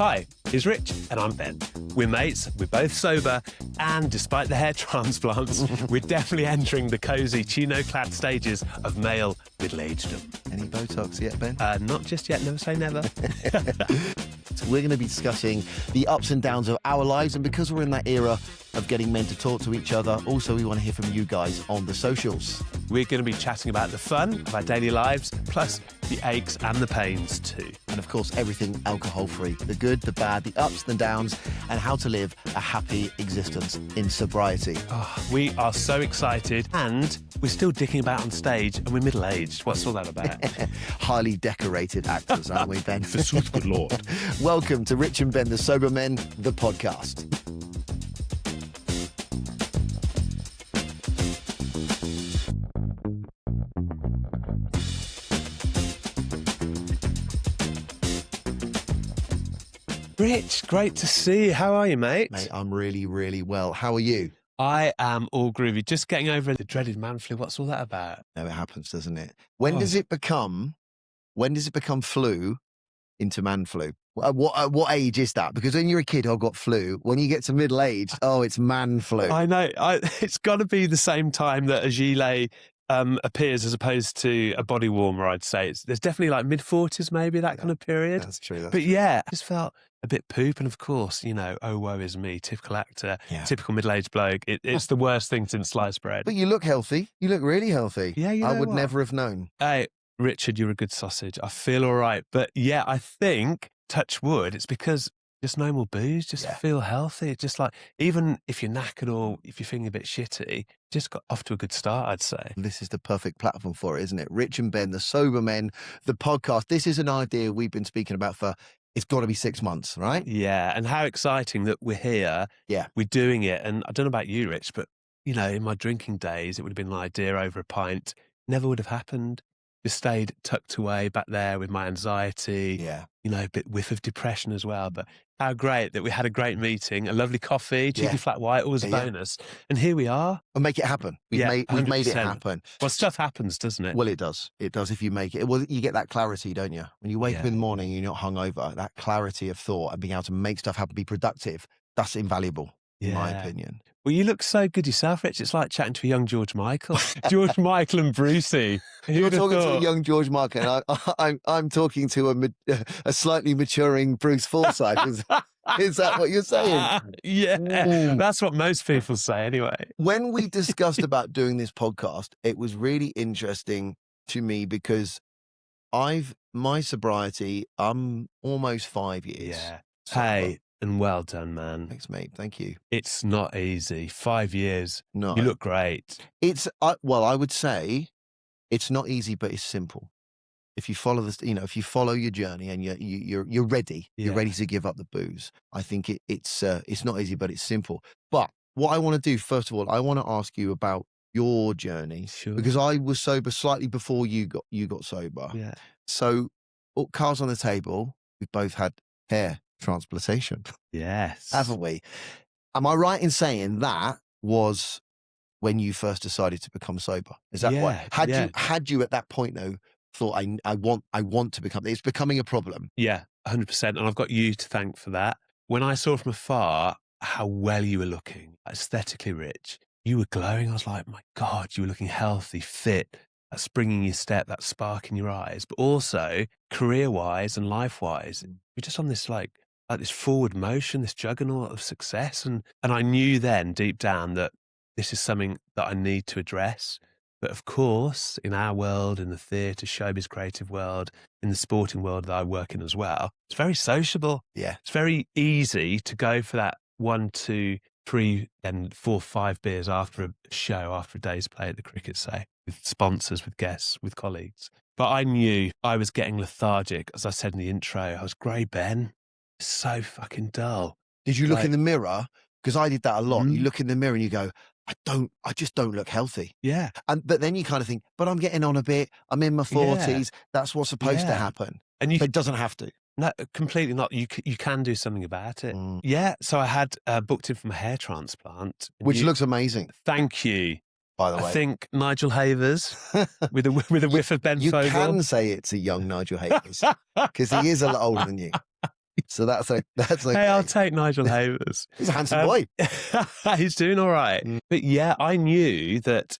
Hi, here's Rich and I'm Ben. We're mates, we're both sober, and despite the hair transplants, we're definitely entering the cosy, chino-clad stages of male middle-agedom. Any Botox yet, Ben? Not just yet, never say never. So we're going to be discussing the ups and downs of our lives, and because we're in that era of getting men to talk to each other, also we want to hear from you guys on the socials. We're going to be chatting about the fun of our daily lives, plus the aches and the pains too. And of course, everything alcohol-free. The good, the bad, the ups and downs, and how to live a happy existence in sobriety. Oh, we are so excited, and we're still dicking about on stage, and we're middle-aged. What's all that about? Highly decorated actors, aren't we, Ben? Forsooth, good Lord. Welcome to Rich and Ben, the Sober Men, the podcast. Rich, great to see you. How are you, mate? Mate, I'm really, really well. How are you? I am all groovy. Just getting over the dreaded man flu. What's all that about? No, it happens, doesn't it? When does it become flu into man flu? What age is that? Because when you're a kid, I've got flu. When you get to middle age, it's man flu. I know. It's got to be the same time that a gilet appears as opposed to a body warmer, I'd say. There's definitely like mid-40s, maybe, that kind of period. That's true. But yeah, I just felt a bit poop. And of course, you know, oh, woe is me, typical actor, typical middle-aged bloke. It's the worst thing since sliced bread. But you look healthy. You look really healthy. Yeah, I would never have known. Hey, Richard, you're a good sausage. I feel all right. But yeah, I think, touch wood, it's because just no more booze, just feel healthy. It's just like, even if you're knackered or if you're feeling a bit shitty, just got off to a good start, I'd say. This is the perfect platform for it, isn't it? Rich and Ben, the Sober Men, the podcast. This is an idea we've been speaking about for, it's got to be 6 months, right? Yeah, and how exciting that we're here. Yeah. We're doing it. And I don't know about you, Rich, but, you know, in my drinking days, it would have been an idea over a pint. Never would have happened. Just stayed tucked away back there with my anxiety. Yeah. You know, a bit whiff of depression as well. But how great that we had a great meeting, a lovely coffee, cheeky flat white, always a bonus. And here we are. We'll make it happen. We've made it happen. Well, stuff happens, doesn't it? Well, it does. It does if you make it. Well, you get that clarity, don't you? When you wake up in the morning and you're not hungover, that clarity of thought and being able to make stuff happen, be productive, that's invaluable, in my opinion. Well, you look so good yourself, Rich. It's like chatting to a young George Michael. George Michael and Brucey. You're talking to a young George Michael, and I'm talking to a slightly maturing Bruce Forsyth. Is that what you're saying? Yeah, that's what most people say anyway. When we discussed about doing this podcast, it was really interesting to me because my sobriety, I'm almost 5 years. Yeah. sober. Hey, and well done, man. Thanks, mate. Thank you. It's not easy. 5 years. No. You look great. Well, I would say it's not easy, but it's simple. If you follow this, if you follow your journey and you're ready, you're ready to give up the booze. I think it's not easy, but it's simple. But what I want to do, first of all, I want to ask you about your journey, because I was sober slightly before you got sober. Yeah. So, cards on the table. We've both had hair transplantation. Yes. Haven't we? Am I right in saying that was when you first decided to become sober? Is that what had you at that point though thought I want to become, it's becoming a problem? Yeah, 100%. And I've got you to thank for that. When I saw from afar how well you were looking, aesthetically rich, you were glowing. I was like, my God, you were looking healthy, fit, that spring in your step, that spark in your eyes, but also career-wise and life-wise, you're just on this like this forward motion, this juggernaut of success. And I knew then deep down that this is something that I need to address. But of course, in our world, in the theatre, showbiz, creative world, in the sporting world that I work in as well, it's very sociable. Yeah. It's very easy to go for that 1, 2, 3, and 4, 5 beers after a show, after a day's play at the cricket, say, with sponsors, with guests, with colleagues. But I knew I was getting lethargic. As I said in the intro, I was grey, Ben. So fucking dull. Did you look in the mirror? Because I did that a lot. You look in the mirror and you go, I just don't look healthy. Yeah. But then you kind of think, but I'm getting on a bit. I'm in my 40s. That's what's supposed to happen. And but it doesn't have to. No, completely not. You can do something about it. Yeah. So I had booked in for my hair transplant. Which looks amazing. Thank you. By the way. I think Nigel Havers with a whiff of Ben You Fogle. can say it's a young Nigel Havers because he is a lot older than you. So that's okay. Hey, I'll take Nigel Havers. He's a handsome boy. He's doing all right. Mm. But yeah, I knew that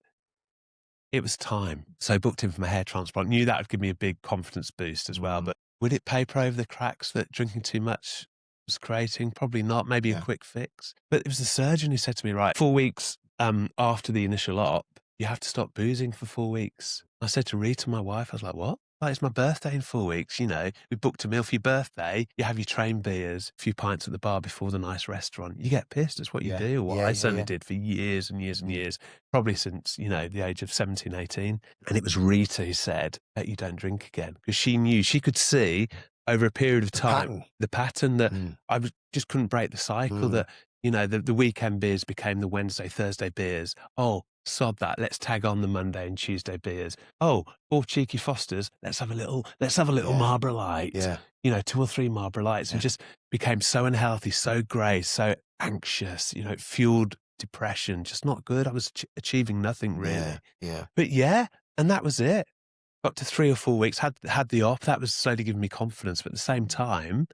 it was time. So booked in for my hair transplant. Knew that would give me a big confidence boost as well. But would it paper over the cracks that drinking too much was creating? Probably not. Maybe a quick fix. But it was the surgeon who said to me, right, 4 weeks after the initial op, you have to stop boozing for 4 weeks. I said to Rita, my wife, I was like, what? Like, it's my birthday in 4 weeks, you know. We booked a meal for your birthday. You have your train beers, a few pints at the bar before the nice restaurant. You get pissed. It's what you do. What I certainly did for years and years and years, probably since, you know, the age of 17, 18. And it was Rita who said, bet you don't drink again. Because she knew, she could see over a period of time, the pattern that I just couldn't break the cycle that, you know, the weekend beers became the Wednesday, Thursday beers. Oh, sod that. Let's tag on the Monday and Tuesday beers. Oh, 4 cheeky Fosters. Let's have a little Marlboro Light. Yeah. You know, 2 or 3 Marlboro Lights, and just became so unhealthy, so grey, so anxious. You know, it fueled depression. Just not good. I was achieving nothing really. Yeah. But yeah, and that was it. Got to 3 or 4 weeks. Had the op. That was slowly giving me confidence. But at the same time,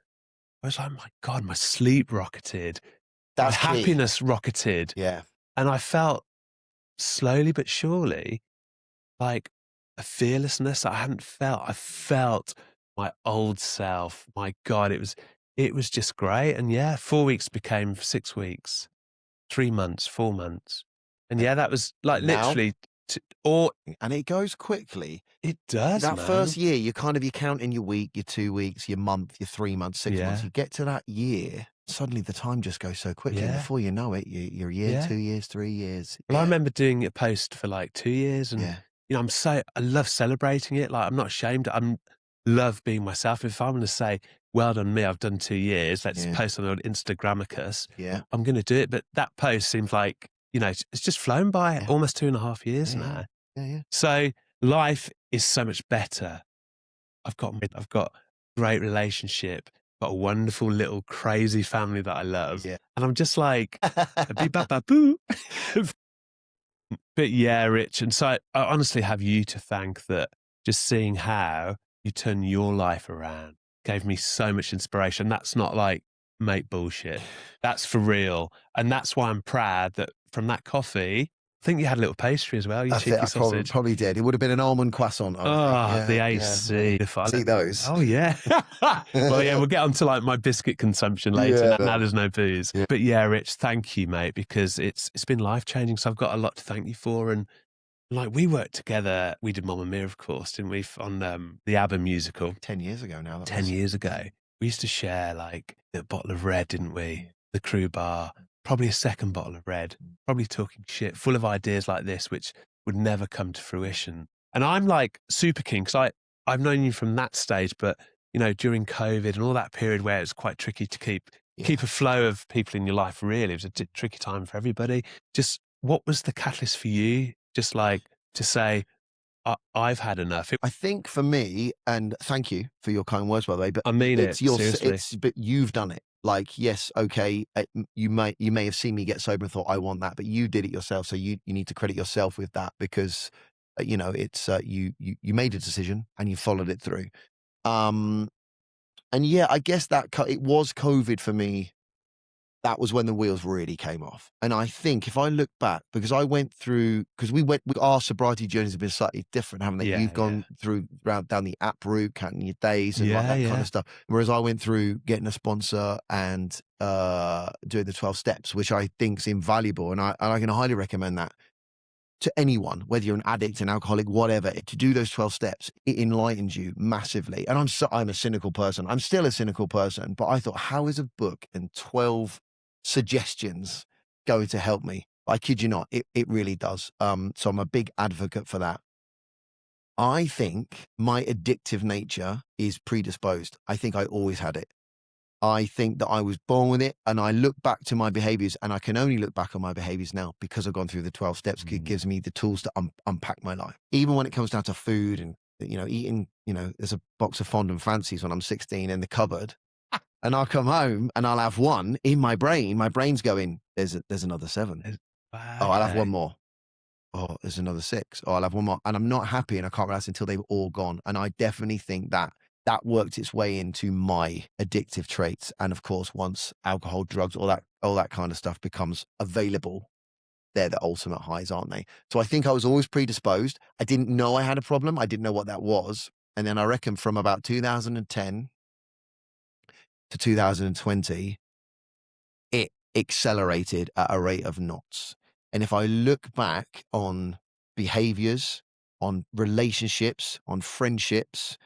I was like, my God, my sleep rocketed. That's my happiness rocketed. Yeah. And I felt slowly but surely like a fearlessness I hadn't felt. I felt my old self. My God, it was just great. And yeah, 4 weeks became 6 weeks, 3 months, 4 months. And yeah, that was like Now, literally, and it goes quickly. it does, That man. first year, you're counting your week, your 2 weeks, your month, your 3 months, 6 months. You get to that year, suddenly the time just goes so quickly. And before you know it, you're a year, 2 years, 3 years. Well, I remember doing a post for like 2 years, and you know, I love celebrating it. Like, I'm not ashamed. I love being myself. If I'm going to say, well done me, I've done 2 years, let's post on the old Instagramicus. I'm going to do it. But that post seems like, you know, it's just flown by almost 2.5 years now. So life is so much better. I've got a great relationship, got a wonderful little crazy family that I love. And I'm just like, boo. But yeah, Rich. And so I honestly have you to thank that just seeing how you turn your life around gave me so much inspiration. That's not like make bullshit. That's for real. And that's why I'm proud that from that coffee, I think you had a little pastry as well. You cheeky sausage. Probably did. It would have been an almond croissant. The AC. See those? Oh yeah. Well, yeah, we'll get on to like my biscuit consumption later. Now there's no booze. But yeah, Rich, thank you, mate, because it's been life changing. So I've got a lot to thank you for. And like, we worked together. We did Mamma Mia, of course, didn't we? On the ABBA musical. 10 years ago now. 10 years ago. We used to share like a bottle of red, didn't we? The crew bar. Probably a second bottle of red, probably talking shit, full of ideas like this, which would never come to fruition. And I'm like super keen because I've known you from that stage, but you know, during COVID and all that period where it was quite tricky to keep a flow of people in your life, really, it was a tricky time for everybody. Just what was the catalyst for you? Just like to say, I've had enough. I think for me, and thank you for your kind words, by the way, but I mean seriously. But you've done it. Like, yes, okay, you may have seen me get sober and thought, I want that, but you did it yourself. So you need to credit yourself with that because, you know, it's you made a decision and you followed it through. And yeah, I guess that it was COVID for me. That was when the wheels really came off. And I think if I look back, because our sobriety journeys have been slightly different, haven't they? You've gone through down the app route, counting your days and like that kind of stuff. Whereas I went through getting a sponsor and doing the 12 steps, which I think is invaluable. And I can highly recommend that to anyone, whether you're an addict, an alcoholic, whatever, to do those 12 steps. It enlightens you massively. And I'm a cynical person. I'm still a cynical person, but I thought, how is a book and 12 suggestions going to help me? I kid you not, it really does. So I'm a big advocate for that. I think my addictive nature is predisposed. I think I always had it. I think that I was born with it, and I look back to my behaviors, and I can only look back on my behaviors now because I've gone through the 12 steps. It gives me the tools to unpack my life. Even when it comes down to food and, you know, eating, you know, there's a box of fondant fancies when I'm 16 in the cupboard. And I'll come home and I'll have one in my brain. My brain's going, there's another 7. Wow. Oh, I'll have one more. Oh, there's another 6. Oh, I'll have one more. And I'm not happy and I can't relax until they've all gone. And I definitely think that that worked its way into my addictive traits. And of course, once alcohol, drugs, all that kind of stuff becomes available, they're the ultimate highs, aren't they? So I think I was always predisposed. I didn't know I had a problem. I didn't know what that was. And then I reckon from about 2010 to 2020, it accelerated at a rate of knots. And if I look back on behaviors, on relationships, on friendships,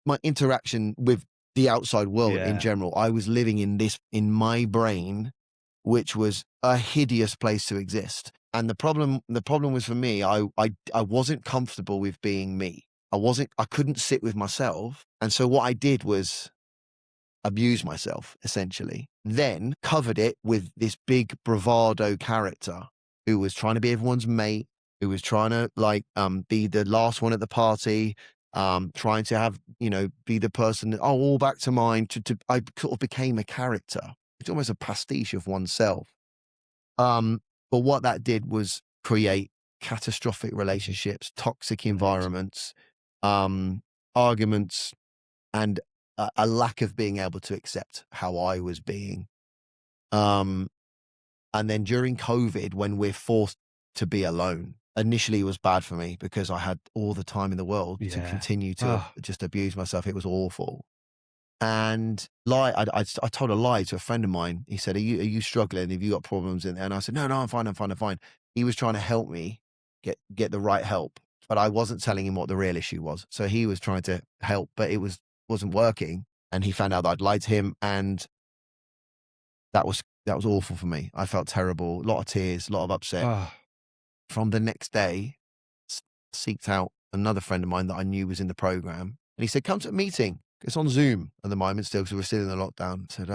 my interaction with the outside world in general, I was living in my brain, which was a hideous place to exist. And the problem was for me, I wasn't comfortable with being me. I couldn't sit with myself. And so what I did was abuse myself, essentially. Then covered it with this big bravado character who was trying to be everyone's mate, who was trying to be the last one at the party, trying to have, be the person that, all back to mine. I sort of became a character. It's almost a pastiche of oneself. But what that did was create catastrophic relationships, toxic environments, arguments, and a lack of being able to accept how I was being. And then during COVID, when we're forced to be alone, initially it was bad for me because I had all the time in the world to continue to just abuse myself. It was awful. And I told a lie to a friend of mine. He said, are you struggling? Have you got problems? And I said, no, I'm fine. He was trying to help me get the right help, but I wasn't telling him what the real issue was. So he was trying to help, but it wasn't working. And he found out that I'd lied to him. And that was awful for me. I felt terrible, a lot of tears, a lot of upset. From the next day, seeked out another friend of mine that I knew was in the program. And he said, come to a meeting. It's on Zoom at the moment still, because we're still in the lockdown. I said,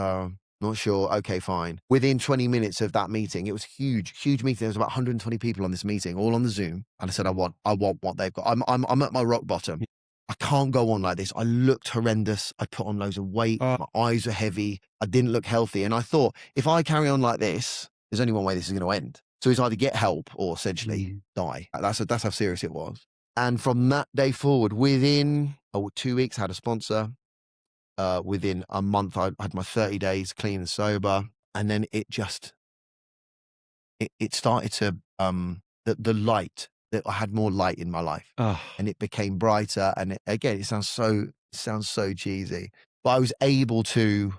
not sure. Okay, fine. Within 20 minutes of that meeting, it was huge meeting. There was about 120 people on this meeting, all on the Zoom. And I said, I want what they've got. I'm at my rock bottom. I can't go on like this. I looked horrendous. I put on loads of weight. My eyes were heavy. I didn't look healthy. And I thought, if I carry on like this, there's only one way this is going to end. So it's either get help or essentially die. That's how serious it was. And from that day forward, within 2 weeks, I had a sponsor. Within a month, I had my 30 days clean and sober. And then it started to, the light, that I had more light in my life. And it became brighter. And it sounds so cheesy, but I was able to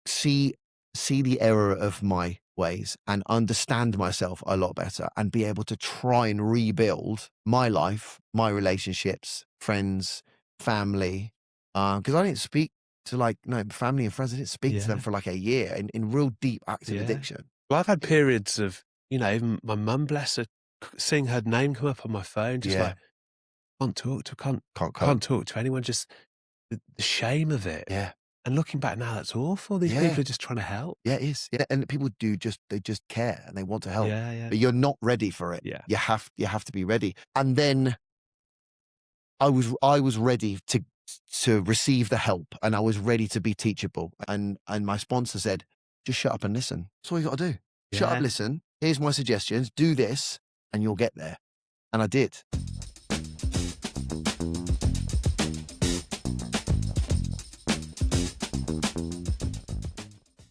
see the error of my ways and understand myself a lot better and be able to try and rebuild my life, my relationships, friends, family. Because I didn't speak to family and friends. I didn't speak to them for like a year in real deep active addiction. Well, I've had periods of, even my mum, bless her, seeing her name come up on my phone, just can't talk to anyone, just the shame of it. Yeah. And looking back now, that's awful. These people are just trying to help. Yeah, it is. Yeah. And people they just care and they want to help. Yeah. But you're not ready for it. Yeah. You have to be ready. And then I was ready to receive the help, and I was ready to be teachable. And my sponsor said, just shut up and listen. That's all you got to do. Shut up, listen. Here's my suggestions. Do this and you'll get there. And I did.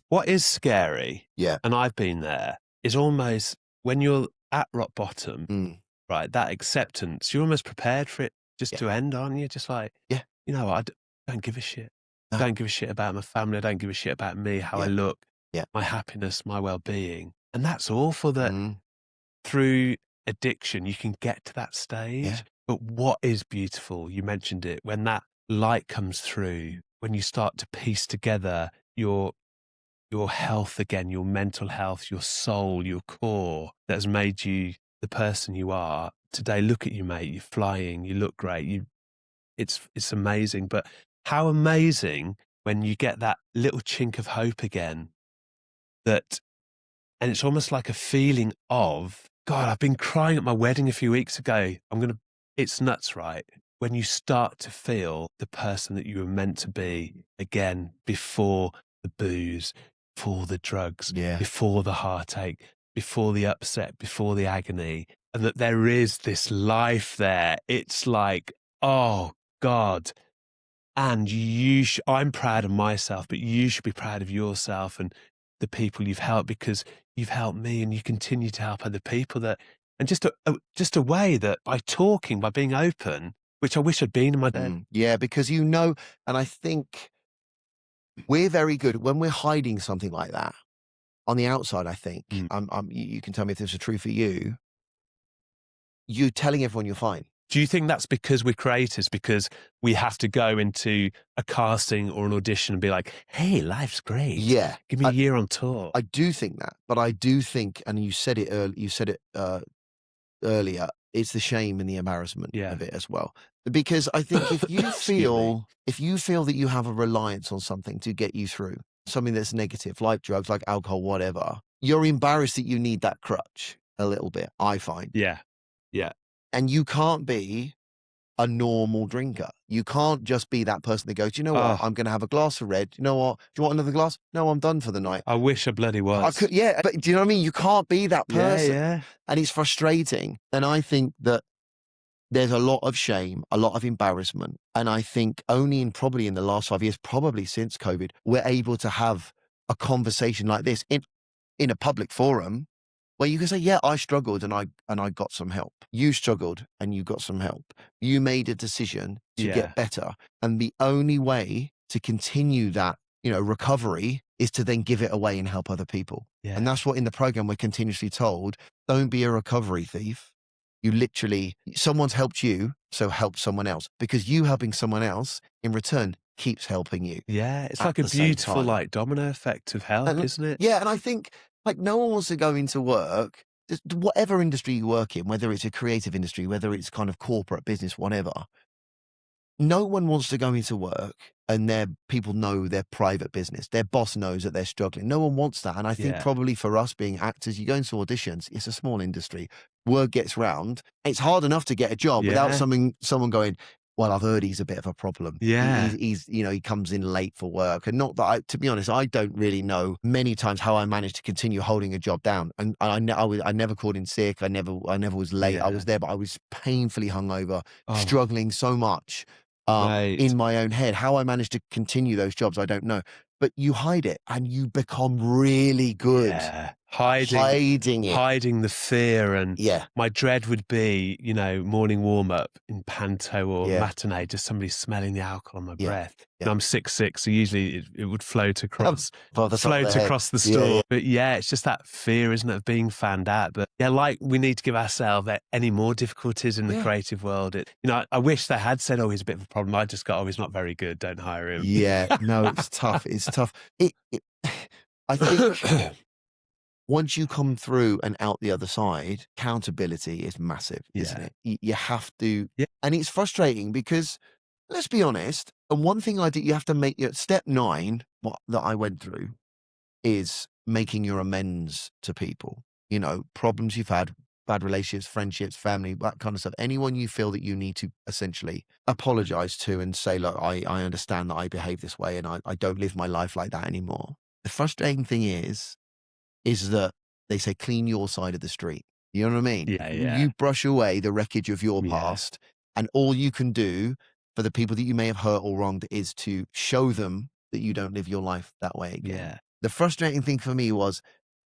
What is scary, Yeah. and I've been there, is almost when you're at rock bottom, right, that acceptance, you're almost prepared for it just to end, aren't you? Just like, I don't give a shit. No. I don't give a shit about my family. I don't give a shit about me, how I look, my happiness, my well-being. And that's awful that through addiction, you can get to that stage. Yeah. But what is beautiful, you mentioned it, when that light comes through, when you start to piece together your health again, your mental health, your soul, your core that has made you the person you are today. Look at you, mate. You're flying. You look great. It's amazing. But how amazing when you get that little chink of hope again, and it's almost like a feeling of, God, I've been crying at my wedding a few weeks ago. It's nuts, right? When you start to feel the person that you were meant to be again, before the booze, before the drugs, before the heartache, before the upset, before the agony, and that there is this life there. It's like, oh God, And I'm proud of myself, but you should be proud of yourself and the people you've helped, because you've helped me and you continue to help other people and just a way that by talking, by being open, which I wish I'd been in my day. Yeah, because and I think we're very good when we're hiding something like that on the outside. I think you can tell me if this is true for you. You're telling everyone you're fine. Do you think that's because we're creators, because we have to go into a casting or an audition and be like, hey, life's great. Yeah. Give me a year on tour. I do think that, but I do think, and you said it earlier, it's the shame and the embarrassment of it as well. Because I think if you feel that you have a reliance on something to get you through, something that's negative, like drugs, like alcohol, whatever, you're embarrassed that you need that crutch a little bit, I find. Yeah. Yeah. And you can't be a normal drinker. You can't just be that person that goes, you know what, I'm going to have a glass of red. You know what? Do you want another glass? No, I'm done for the night. I wish I bloody was. But do you know what I mean? You can't be that person. Yeah. And it's frustrating. And I think that there's a lot of shame, a lot of embarrassment. And I think probably in the last 5 years, probably since COVID, we're able to have a conversation like this in a public forum, where you can say, yeah, I struggled and I got some help. You struggled and you got some help. You made a decision to get better. And the only way to continue that, recovery is to then give it away and help other people. Yeah. And that's what in the program we're continuously told, don't be a recovery thief. Someone's helped you, so help someone else, because you helping someone else in return keeps helping you. Yeah. It's like a beautiful domino effect of help, isn't it? Yeah. And I think, no one wants to go into work, whatever industry you work in, whether it's a creative industry, whether it's kind of corporate business, whatever. No one wants to go into work and people know their private business. Their boss knows that they're struggling. No one wants that. And I think probably for us being actors, you go into auditions, it's a small industry. Word gets round. It's hard enough to get a job without someone going, well, I've heard he's a bit of a problem. Yeah. He comes in late for work. And not that to be honest, I don't really know many times how I managed to continue holding a job down. And I never called in sick. I never was late. I was there, but I was painfully hungover, struggling so much in my own head. How I managed to continue those jobs, I don't know. But you hide it and you become really good. Yeah. Hiding the fear. And my dread would be, morning warm up in panto or matinee, just somebody smelling the alcohol on my breath. And I'm 6'6", so usually it would float across the store. Yeah. But it's just that fear, isn't it, of being found out. But we need to give ourselves any more difficulties in the creative world. I wish they had said, he's a bit of a problem. I just got, he's not very good, don't hire him. Yeah, no, it's tough. It's tough. I think once you come through and out the other side, accountability is massive, isn't it? You have to, and it's frustrating because, let's be honest, and one thing I did, you have to make, step 9, that I went through, is making your amends to people. Problems you've had, bad relationships, friendships, family, that kind of stuff. Anyone you feel that you need to essentially apologize to and say, look, I understand that I behave this way and I don't live my life like that anymore. The frustrating thing is that they say clean your side of the street. You know what I mean? Yeah. You brush away the wreckage of your past, and all you can do for the people that you may have hurt or wronged is to show them that you don't live your life that way again. Yeah. The frustrating thing for me was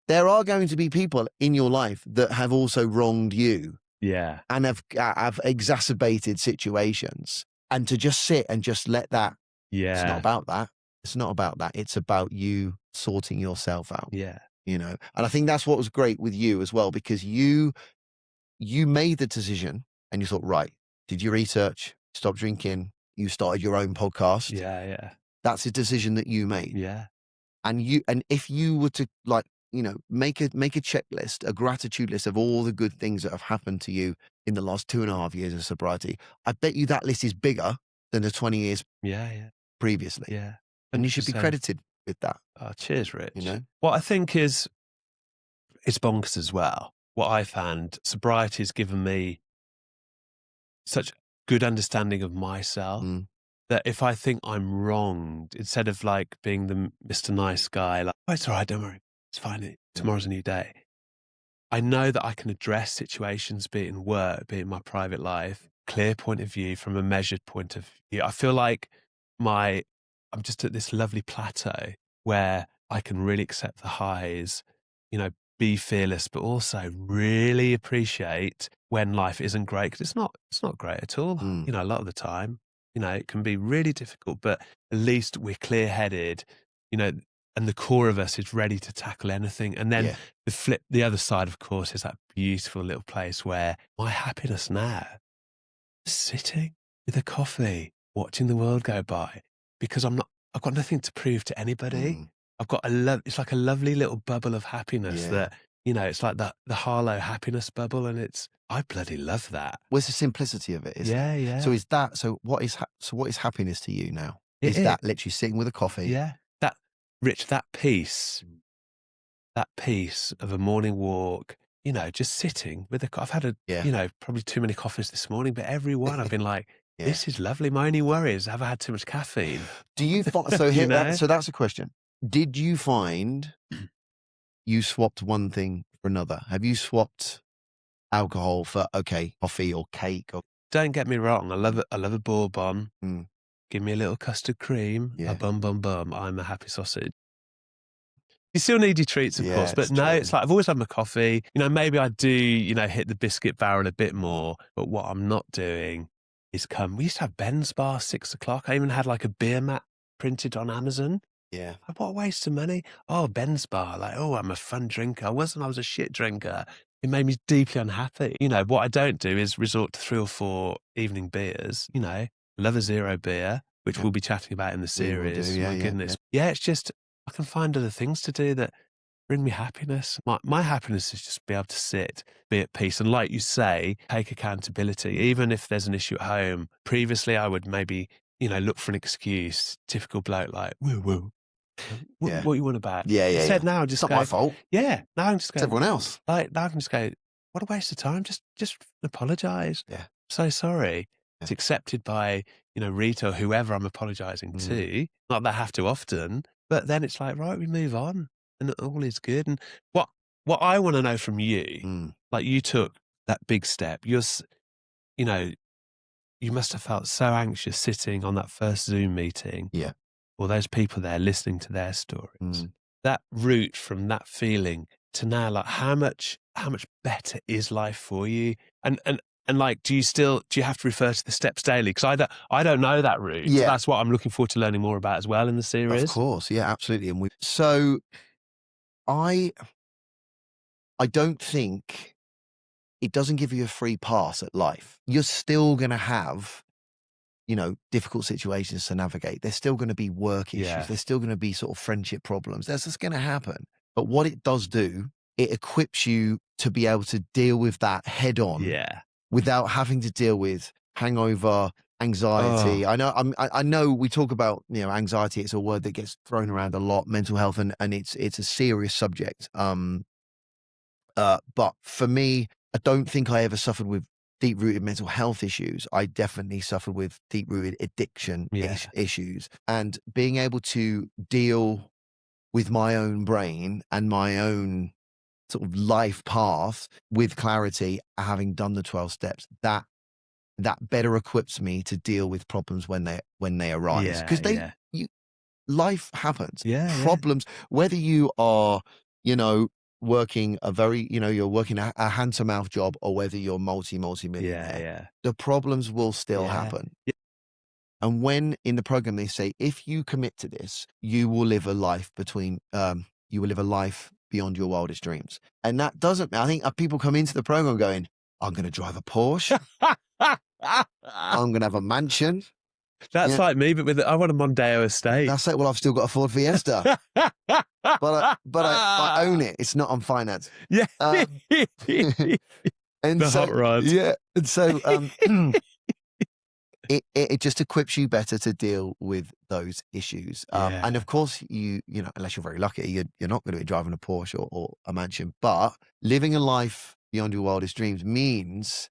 there are going to be people in your life that have also wronged you. Yeah. And have exacerbated situations. And to just sit and just let that. Yeah. It's not about that. It's not about that. It's about you sorting yourself out. Yeah. And I think that's what was great with you as well, because you made the decision and you thought, right, did your research, stop drinking, you started your own podcast. Yeah. That's a decision that you made. Yeah. And if you were to make a checklist, a gratitude list of all the good things that have happened to you in the last 2.5 years of sobriety, I bet you that list is bigger than the 20 years previously. Yeah. 100%. And you should be credited with that. Oh, cheers, Rich. What I think is, it's bonkers as well. What I found, sobriety has given me such good understanding of myself that if I think I'm wronged, instead of being the Mr. Nice guy, it's all right, don't worry, it's fine, tomorrow's a new day. I know that I can address situations, be it in work, be it in my private life, clear point of view, from a measured point of view. I feel like I'm just at this lovely plateau where I can really accept the highs, you know, be fearless, but also really appreciate when life isn't great, because it's not great at all. Mm. You know, a lot of the time, you know, it can be really difficult, but at least we're clear-headed, you know, and the core of us is ready to tackle anything. And then the other side, of course, is that beautiful little place where my happiness now is sitting with a coffee, watching the world go by, because I've got nothing to prove to anybody. Mm. It's like a lovely little bubble of happiness Yeah. that, you know, it's like the Harlow happiness bubble, and I bloody love that. Well, it's the simplicity of it, isn't it? Yeah. So what is happiness to you now? It Is is. that literally sitting with a coffee? Yeah. Rich, that peace of a morning walk, you know, just sitting with I've had you know, probably too many coffees this morning, but every one I've been like, Yeah. this is lovely. My only worry is, have I had too much caffeine? Do you find, so You know? so that's a question. Did you find you swapped one thing for another? Have you swapped alcohol for, coffee or cake? Or Don't get me wrong. I love a bourbon. Mm. Give me a little custard cream. Yeah. A bum, bum, bum. I'm a happy sausage. You still need your treats, of course, but it's no, true. it's like I've always had my coffee. You know, maybe I do, you know, hit the biscuit barrel a bit more, but what I'm not doing is we used to have Ben's bar 6 o'clock. I even had like a beer mat printed on Amazon. Yeah. Like, what a waste of money. Oh, Ben's bar. Like, oh, I'm a fun drinker. I was a shit drinker. It made me deeply unhappy. You know, what I don't do is resort to 3 or 4 evening beers. You know, love a zero beer, which we'll be chatting about in the We will do, series. yeah, My yeah, goodness. Yeah, it's just, I can find other things to do that bring me happiness. My happiness is just be able to sit, be at peace. And like you say, take accountability. Even if there's an issue at home, previously I would maybe, you know, look for an excuse. Typical bloke, like, woo, woo. What you want about? Yeah. Instead, now I just It's not my fault. Yeah, now I'm just It's going, everyone else. like, now I can just go, what a waste of time. Just apologise. Yeah. So sorry. Yeah. It's accepted by, you know, Rita or whoever I'm apologising to. Not that I have to often, but then it's like, right, we move on and all is good. And what I want to know from you, like you took that big step. You know, you must have felt so anxious sitting on that first Zoom meeting. Yeah. Or those people there listening to their stories. That route from that feeling to now, like how much better is life for you? And like, do you have to refer to the steps daily? Because I don't know that route. Yeah. That's what I'm looking forward to learning more about as well in the series. Of course, yeah, absolutely. And so I don't think it doesn't give you a free pass at life. You're still going to have, you know, difficult situations to navigate. There's still going to be work issues. Yeah. There's still going to be sort of friendship problems. That's just going to happen. But what it does do, it equips you to be able to deal with that head on without having to deal with hangover, anxiety. I know we talk about, you know, anxiety. It's a word that gets thrown around a lot, mental health, and it's a serious subject. But for me, I don't think I ever suffered with deep-rooted mental health issues. I definitely suffered with deep-rooted addiction issues, and being able to deal with my own brain and my own sort of life path with clarity, having done the 12 steps, that better equips me to deal with problems when they arise, because life happens. Problems, whether you are, you know, working a very, you know, you're working a hand-to-mouth job, or whether you're multi-millionaire, the problems will still happen. And when in the program they say, if you commit to this, you will live a life beyond your wildest dreams. And that doesn't, I think people come into the program going, I'm going to drive a Porsche. I'm going to have a mansion. That's like me, but I want a Mondeo estate. That's it. Well, I've still got a Ford Fiesta. but I own it. It's not on finance. Yeah. And the hot rods. Yeah. And so it just equips you better to deal with those issues. And of course, you know, unless you're very lucky, you're not going to be driving a Porsche or a mansion. But living a life beyond your wildest dreams means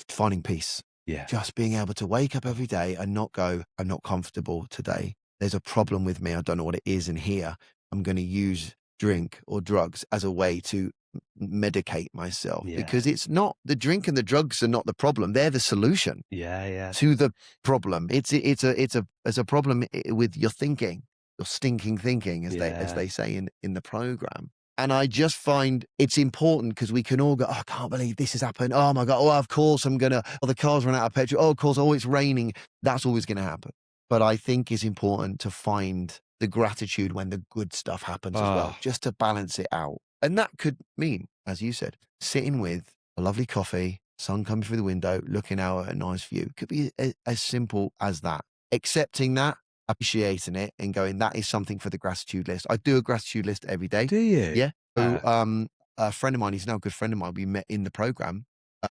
finding peace. Yeah. Just being able to wake up every day and not go, I'm not comfortable today. There's a problem with me. I don't know what it is. And here I'm going to use drink or drugs as a way to medicate myself Yeah. because it's not the drink and the drugs are not the problem. They're the solution Yeah. to the problem. It's a problem with your thinking, your stinking thinking, as they say in the program. And I just find it's important because we can all go, oh, I can't believe this has happened. Oh my God. Oh, of course I'm going to, oh, the car's run out of petrol. Oh, of course. Oh, it's raining. That's always going to happen. But I think it's important to find the gratitude when the good stuff happens as well, just to balance it out. And that could mean, as you said, sitting with a lovely coffee, sun coming through the window, looking out at a nice view. It could be as simple as that. Accepting that, appreciating it, and going, that is something for the gratitude list. I do a gratitude list every day. Do you? Yeah. So, a friend of mine, he's now a good friend of mine, we met in the program.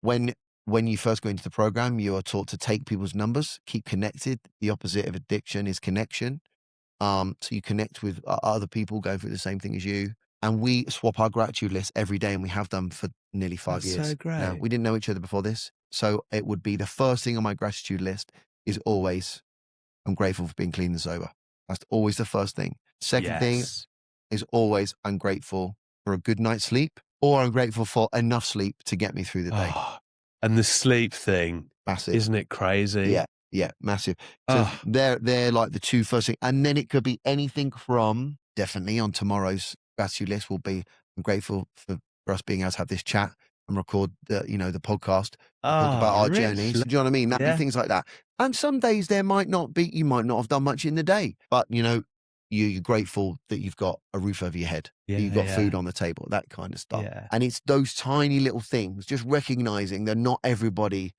When you first go into the program, you are taught to take people's numbers, keep connected. The opposite of addiction is connection. So you connect with other people going through the same thing as you. And we swap our gratitude list every day, and we have done for nearly 5 years. So great. Now, we didn't know each other before this. So it would be the first thing on my gratitude list is always, I'm grateful for being clean and sober. That's always the first thing. Second thing is always, I'm grateful for a good night's sleep, or I'm grateful for enough sleep to get me through the day. And the sleep thing, massive. Isn't it crazy? Yeah, massive. So they're like the two first things. And then it could be anything from, definitely on tomorrow's gratitude list will be, I'm grateful for us being able to have this chat and record the podcast, talk about our journeys. Do you know what I mean? That'd be things like that. And some days there might not be, you might not have done much in the day, but you're grateful that you've got a roof over your head, that you've got food on the table, that kind of stuff. And it's those tiny little things, just recognizing that not everybody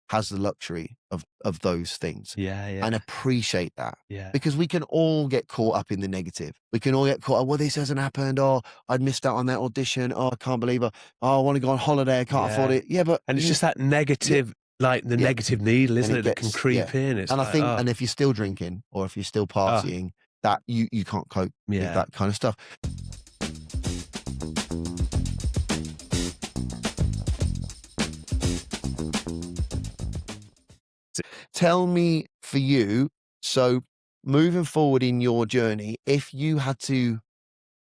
has the luxury of those things. And appreciate that. Because we can all get caught up in the negative. We can all get caught up, well, this hasn't happened. Oh, I'd missed out on that audition. Oh, I can't believe it. Oh, I want to go on holiday. I can't afford it. But and it's just that negative, like the negative needle, isn't it, that can creep in. It's and like, I think, and if you're still drinking or if you're still partying, that you can't cope with that kind of stuff. Tell me, for you, so moving forward in your journey, if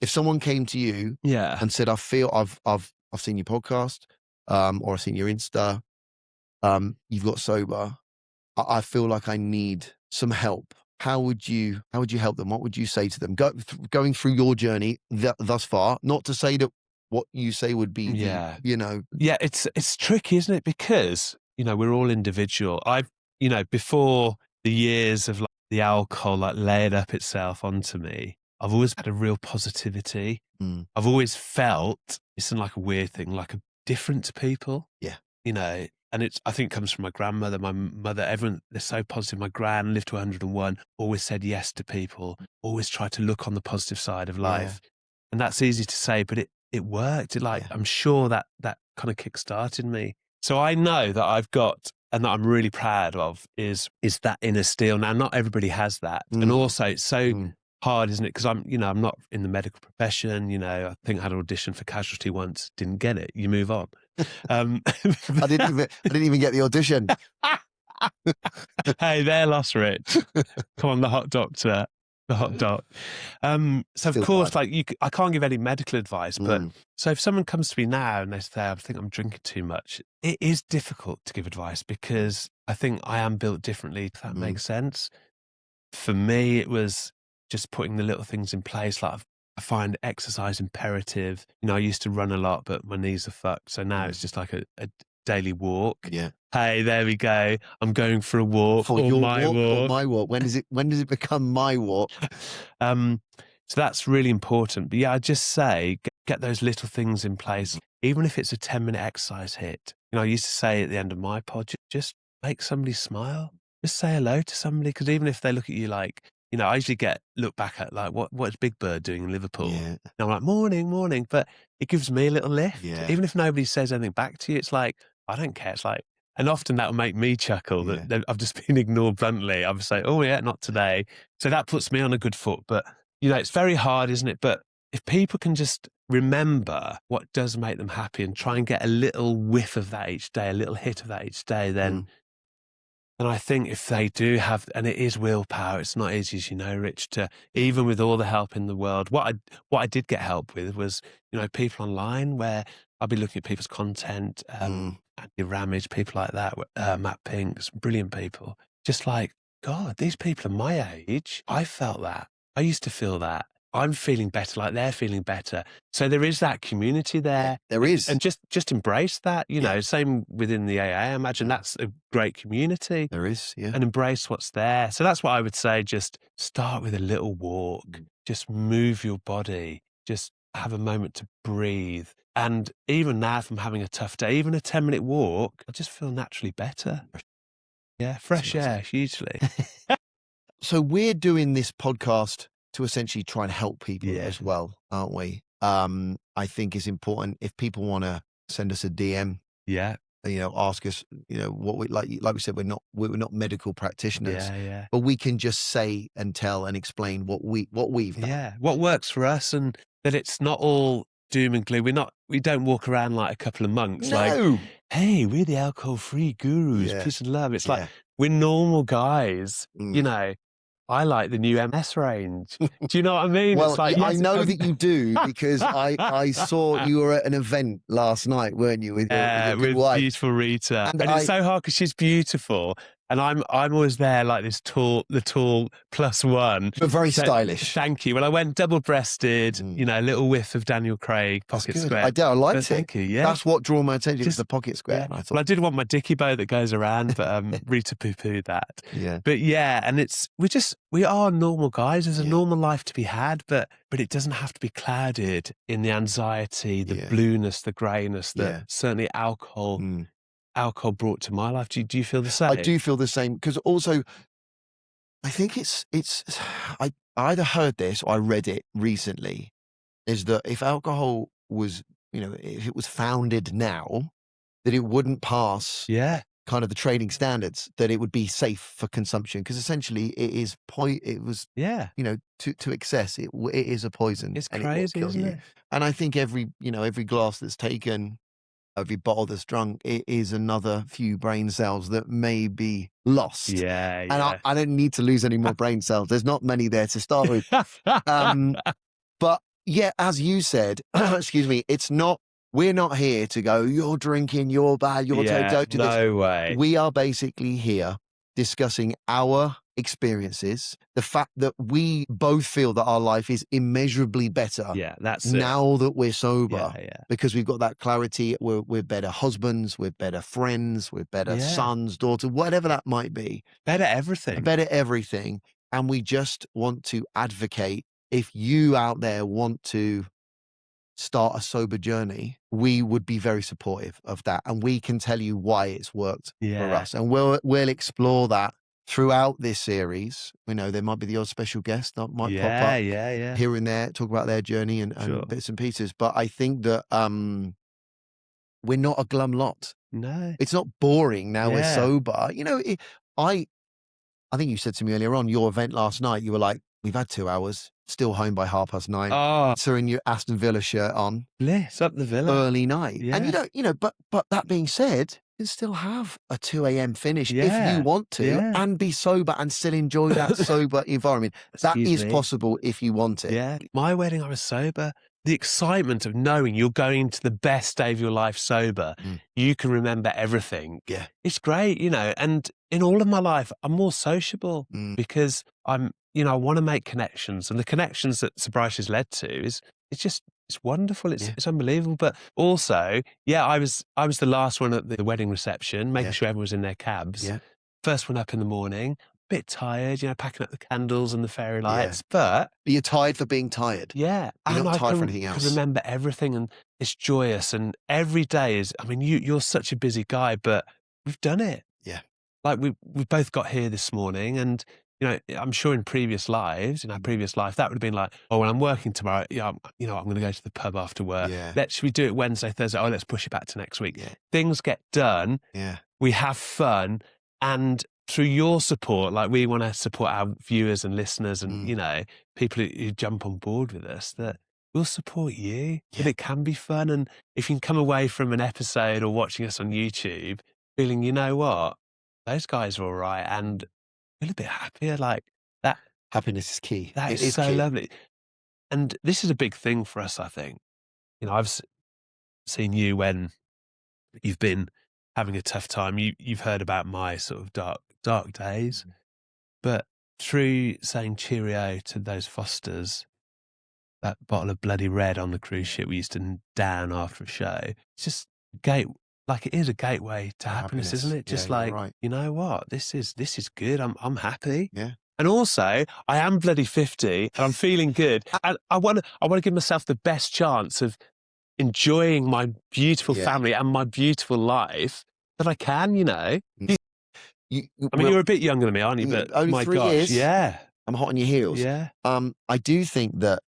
someone came to you and said, I feel I've seen your podcast, or I've seen your Insta, you've got sober, I feel like I need some help. How would you help them? What would you say to them? Going through your journey thus far, not to say that what you say would be, it's tricky, isn't it? Because, we're all individual. Before the years of the alcohol layered up itself onto me, I've always had a real positivity. I've always felt, it's like a weird thing, like a different to people. And I think it comes from my grandmother, my mother, everyone, they're so positive. My gran lived to 101, always said yes to people, always tried to look on the positive side of life. And that's easy to say, but it worked. I'm sure that kind of kick-started me. So I know that I've got, and that I'm really proud of, is that inner steel. Now, not everybody has that. And also it's so hard, isn't it? Because I'm not in the medical profession. I think I had an audition for Casualty once, didn't get it. You move on. I didn't even get the audition. Hey, they're lost, Rich. Come on, the hot doctor. The hot doc. So still, of course, I can't give any medical advice, but so if someone comes to me now and they say, I think I'm drinking too much, it is difficult to give advice because I think I am built differently, if that makes sense. For me, it was just putting the little things in place. Like I find exercise imperative. I used to run a lot, but my knees are fucked. So now it's just like a daily walk. Hey, there we go. I'm going for a walk. For your walk or my walk? When does it become my walk? So that's really important. But I just say get those little things in place, even if it's a 10-minute exercise hit. I used to say at the end of my pod, just make somebody smile. Just say hello to somebody, because even if they look at you like, I usually look back at what's Big Bird doing in Liverpool? And I'm like, morning, but it gives me a little lift. Even if nobody says anything back to you, it's like, I don't care. It's like, and often that will make me chuckle that I've just been ignored bluntly. I would say, oh yeah, not today. So that puts me on a good foot. But, it's very hard, isn't it? But if people can just remember what does make them happy and try and get a little whiff of that each day, a little hit of that each day, then And I think if they do have, and it is willpower, it's not easy, as you know, Rich, to, even with all the help in the world, what I did get help with was, people online where I'll be looking at people's content, Andy Ramage, people like that, Matt Pink, some brilliant people. Just like, God, these people are my age. I felt that. I used to feel that. I'm feeling better, like they're feeling better. So there is that community there. Yeah, there is. And just embrace that, same within the AA. I imagine that's a great community. There is, yeah. And embrace what's there. So that's what I would say. Just start with a little walk. Just move your body. Just have a moment to breathe. And even now, if I'm having a tough day, even a 10-minute walk, I just feel naturally better. Yeah, fresh air, hugely. So we're doing this podcast to essentially try and help people as well, aren't we? I think it's important if people want to send us a DM. Yeah. Ask us, what we like we said, we're not medical practitioners. Yeah. But we can just say and tell and explain what we've done. Yeah. What works for us, and that it's not all doom and gloom. We don't walk around like a couple of monks, like, hey, we're the alcohol-free gurus, peace and love. It's like, we're normal guys, I like the new MS range. Do you know what I mean? Well, it's like, I know that you do, because I saw you were at an event last night, weren't you, with your good wife? Beautiful Rita. And it's so hard because she's beautiful. And I'm always there like the tall +1. But very stylish. Thank you. Well, I went double-breasted, a little whiff of Daniel Craig, pocket square. I liked it. Thank you, yeah. That's what drew my attention, was the pocket square. Yeah. I thought, well, I did want my dicky bow that goes around, but Rita poo-pooed that. Yeah. But and we are normal guys. There's a normal life to be had, but it doesn't have to be clouded in the anxiety, the blueness, the greyness that certainly alcohol brought to my life. Do you feel the same? I do feel the same, because also I think I either heard this or I read it recently, is that if alcohol was, if it was founded now, that it wouldn't pass kind of the trading standards, that it would be safe for consumption, because essentially to excess, it is a poison. It's and crazy, isn't it? And I think every glass that's taken, every bottle that's drunk, it is another few brain cells that may be lost. Yeah. And I don't need to lose any more brain cells. There's not many there to start with. But yeah, as you said, excuse me, we're not here to go, you're drinking, you're bad, don't do this. No way. We are basically here discussing our experiences, the fact that we both feel that our life is immeasurably better now that we're sober, because we've got that clarity. We're better husbands, we're better friends, we're better sons, daughters, whatever that might be. Better everything. And we just want to advocate, if you out there want to start a sober journey, we would be very supportive of that, and we can tell you why it's worked for us, and we'll explore that throughout this series. We know there might be the odd special guest that might pop up here and there, talk about their journey and bits and pieces. But I think that we're not a glum lot. No, it's not boring now we're sober. I think you said to me earlier on, your event last night, you were like, we've had 2 hours, still home by 9:30. Oh, so in your Aston Villa shirt on, bliss up the Villa, early night. And but that being said, you can still have a 2 a.m. finish if you want to, and be sober and still enjoy that sober environment. That is possible if you want it. Yeah. My wedding, I was sober. The excitement of knowing you're going to the best day of your life sober, you can remember everything. Yeah. It's great, and in all of my life, I'm more sociable because I want to make connections, and the connections that sobriety has led to it's wonderful. It's unbelievable. But also, I was the last one at the wedding reception, making sure everyone was in their cabs. Yeah. First one up in the morning, bit tired, packing up the candles and the fairy lights. But you're tired for being tired. Yeah. You're and not I tired can, for anything else. can remember everything, and it's joyous. And every day is, you're such a busy guy, but we've done it. Yeah. Like we've both got here this morning, and I'm sure in previous lives, in our previous life, that would have been like, oh, when I'm working tomorrow, I'm going to go to the pub after work. Yeah. Should we do it Wednesday, Thursday? Oh, let's push it back to next week. Yeah. Things get done. Yeah. We have fun. And through your support, like, we want to support our viewers and listeners and, people who jump on board with us, that we'll support you. Yeah. And it can be fun. And if you can come away from an episode or watching us on YouTube feeling, you know what? those guys are all right and feel a bit happier. Like that, Happiness is key. that It is is so key. lovely. And this is a big thing for us, I think. I've seen you when you've been having a tough time. You've heard about my sort of dark days, but through saying cheerio to those Fosters, that bottle of bloody red on the cruise ship we used to down after a show, it's just it is a gateway to happiness, isn't it? Just you're like, right. you know what, this is good. I'm happy. Yeah. And also, I am bloody 50 and I'm feeling good. And I want to give myself the best chance of enjoying my beautiful family and my beautiful life that I can, I mean, you're a bit younger than me, aren't you? But only my 3 gosh, years. yeah. I'm hot on your heels. Yeah. I do think that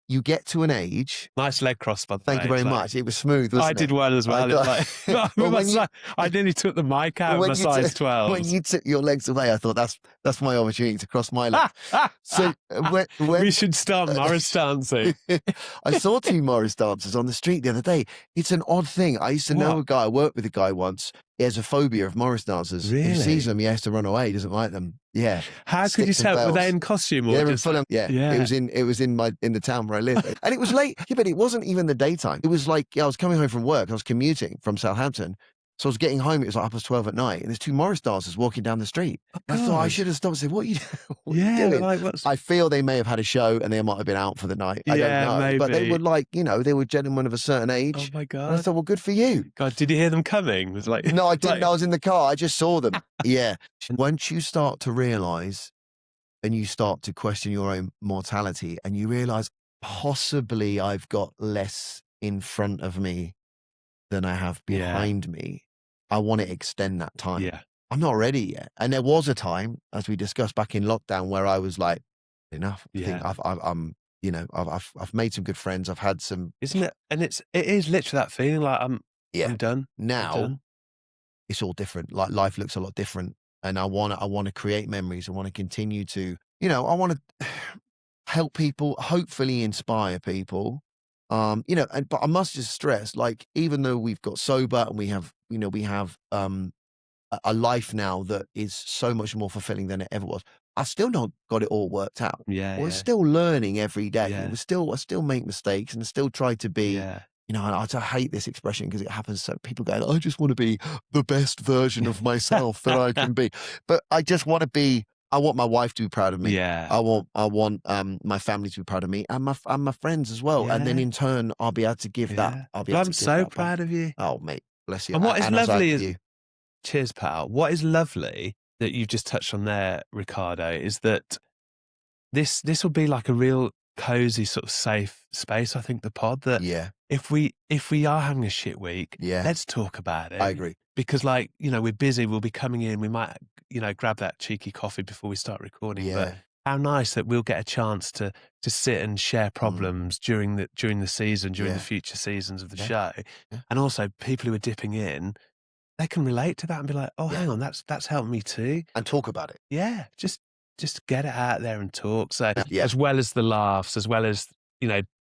you get to an age. Nice leg cross, by the way. Thank you very much. It was smooth, wasn't it? I did well as well. I nearly took the mic out of my size 12. When you took your legs away, I thought that's my opportunity to cross my legs. So when we should start Morris dancing. I saw 2 Morris dancers on the street the other day. It's an odd thing. I used to know a guy. I worked with a guy once. He has a phobia of Morris dancers. Really? If he sees them, he has to run away. He doesn't like them. Yeah. How could you tell? Were they in costume or just? Yeah. It was in the town where I live, and it was late. Yeah, but it wasn't even the daytime. It was like I was coming home from work. I was commuting from Southampton, so I was getting home. It was like 12 at night, and there's 2 Morris dancers walking down the street. I thought I should have stopped and said, "What are you doing?" Like, I feel they may have had a show and they might have been out for the night. I don't know, maybe. But they were they were gentlemen of a certain age. Oh my God! And I thought, well, good for you. God, did you hear them coming? It was like no, I didn't. I was in the car. I just saw them. Yeah. Once you start to realize, and you start to question your own mortality, and you realize possibly I've got less in front of me than I have behind me. I want to extend that time. Yeah. I'm not ready yet. And there was a time, as we discussed back in lockdown, where I was like, enough. Yeah. I've made some good friends. I've had some, isn't it? And it is literally that feeling like I'm done. Now it's all different. Like life looks a lot different. And I want to create memories. I want to continue to, I want to help people, hopefully inspire people. But I must just stress, like, even though we've got sober and we have a life now that is so much more fulfilling than it ever was, I still not got it all worked out. Yeah. We're still learning every day. Yeah. I still make mistakes and still try to be, and I hate this expression because it happens. So people go, I just want to be the best version of myself that I can be. But I just want to be, I want my wife to be proud of me. Yeah. I want my family to be proud of me and my friends as well. Yeah. And then in turn, I'll be able to give that. I'm so proud of you. Oh, mate, bless you. And what is lovely is, you. Cheers, pal. What is lovely that you've just touched on there, Ricardo, is that this will be like a real cozy sort of safe space. I think the pod that if we are having a shit week, let's talk about it. I agree. Because we're busy, we'll be coming in, we might, grab that cheeky coffee before we start recording. Yeah. But how nice that we'll get a chance to sit and share problems during the season, during the future seasons of the show. Yeah. And also people who are dipping in, they can relate to that and be like, oh, hang on, that's helped me too. And talk about it. Yeah. Just get it out there and talk. So as well as the laughs, as well as,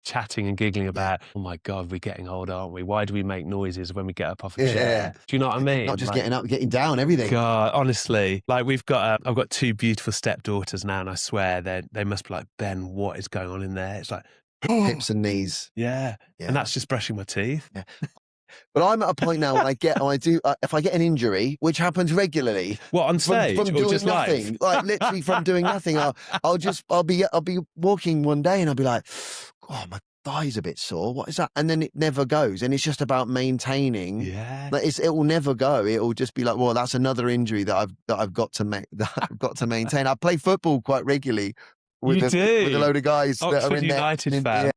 chatting and giggling about, oh my God, we're getting old, aren't we? Why do we make noises when we get up off a chair? Do you know what I mean? Not just getting up, getting down, everything. God, honestly, like I've got 2 beautiful stepdaughters now, and I swear they must be like, Ben, what is going on in there? It's like hips and knees. Yeah. And that's just brushing my teeth. Yeah. But I'm at a point now when if I get an injury, which happens regularly. What, on stage from or doing just nothing, live? like literally from doing nothing. I'll be walking one day and I'll be like, oh, my thigh's a bit sore. What is that? And then it never goes. And it's just about maintaining. Yeah. Like it will never go. It will just be like, well, that's another injury that I've got to maintain. I play football quite regularly with a load of guys Oxford that are in United there. fan.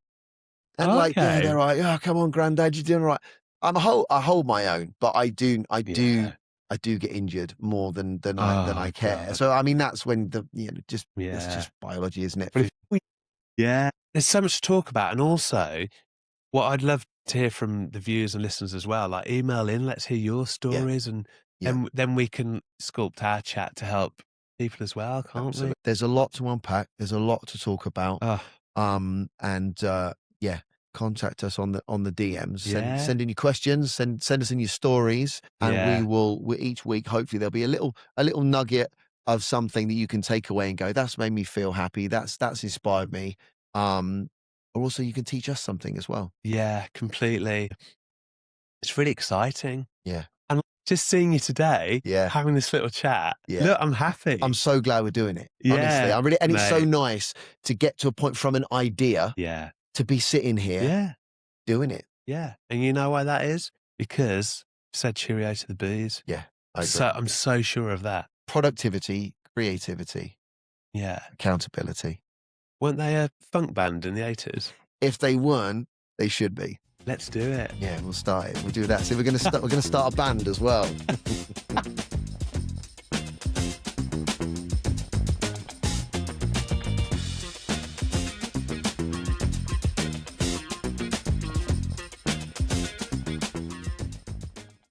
And they're like, oh, come on, granddad, you're doing all right. I hold my own, but I do get injured more than I care. God. So I mean, that's when it's just biology, isn't it? There's so much to talk about, and also what I'd love to hear from the viewers and listeners as well. Like, email in, let's hear your stories, and then we can sculpt our chat to help people as well, can't we? There's a lot to unpack. There's a lot to talk about. contact us on the DMs. Yeah. Send in your questions. Send us in your stories, and we each week. Hopefully, there'll be a little nugget of something that you can take away and go, that's made me feel happy. That's inspired me. Or also you can teach us something as well. Yeah, completely. It's really exciting. Yeah. And just seeing you today, Yeah. having this little chat. Yeah. Look, I'm happy. I'm so glad we're doing it. Yeah, honestly. I'm really, and it's so mate. nice to get to a point from an idea to be sitting here doing it. Yeah. And you know why that is? Because you said cheerio to the booze. Yeah. I agree. So I'm so sure of that. Productivity, creativity, accountability. Weren't they a funk band in the 80s? If they weren't, they should be. Let's do it. Yeah, we'll start it. We'll do that. So we're going to start a band as well.